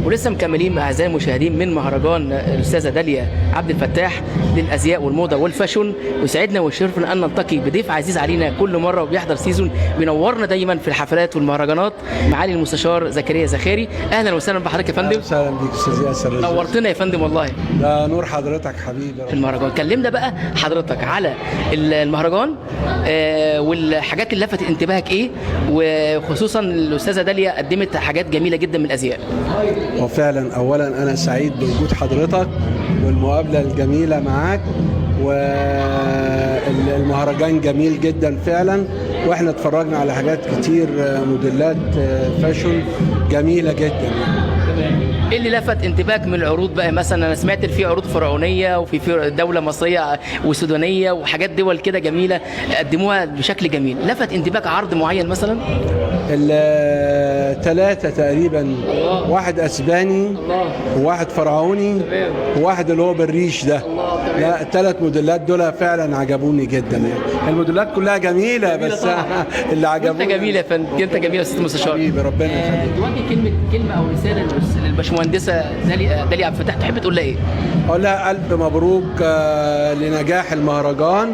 ولسه مكملين مع اعزائي المشاهدين من مهرجان الاستاذه داليا عبد الفتاح للازياء والموضه والفاشون. وسعدنا وشرفنا ان نلتقي بضيف عزيز علينا كل مره وبيحضر سيزون بينورنا دايما في الحفلات والمهرجانات، معالي المستشار زكريا زخاري. اهلا وسهلا بحضرتك يا فندم. اهلا بيك استاذ ياسر. نورتنا يا فندم والله. ده نور حضرتك حبيبي. المهرجان كلمنا بقى حضرتك على المهرجان والحاجات اللي لفتت انتباهك ايه، وخصوصا الاستاذه داليا قدمت حاجات جميله جدا من الازياء. وفعلا اولا انا سعيد بوجود حضرتك والمقابله الجميله معاك، والمهرجان جميل جدا فعلا، واحنا اتفرجنا على حاجات كتير موديلات فاشون جميله جدا. ايه اللي لفت انتباهك من العروض بقى؟ مثلا انا سمعت في عروض فرعونيه وفي دوله مصريه وسودانيه وحاجات دول كده جميله قدموها بشكل جميل. لفت انتباهك عرض معين مثلا؟ الثلاثه تقريبا، واحد اسباني وواحد فرعوني وواحد اللي هو بالريش ده. لا الثلاث موديلات دول فعلا عجبوني جدا. يعني الموديلات كلها جميله بس اللي عجبوني. انت جميل يا فندم، انت جميل يا استاذ المستشار. حبيبي ربنا يخليك. دلوقتي كلمه او رساله للباشمهندسه داليا عبد الفتاح، تحب تقول لها ايه؟ اقول لها الف مبروك لنجاح المهرجان،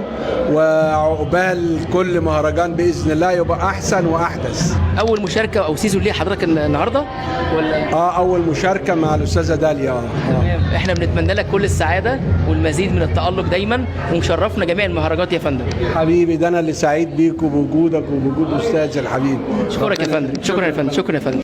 وعقبال كل مهرجان باذن الله يبقى احسن واحدث. اول مشاركه او سيزون ليه حضرتك النهارده ولا؟ اول مشاركه مع الاستاذه داليا. احنا بنتمنى لك كل السعاده والمزيد من التالق دايما، ومشرفنا جميع المهرجانات يا فندم. حبيبي ده انا اللي سعيد بيك وبوجودك وبوجود استاذ الحبيب. شكرا يا فندم. شكرا يا فندم. شكرا يا فندم.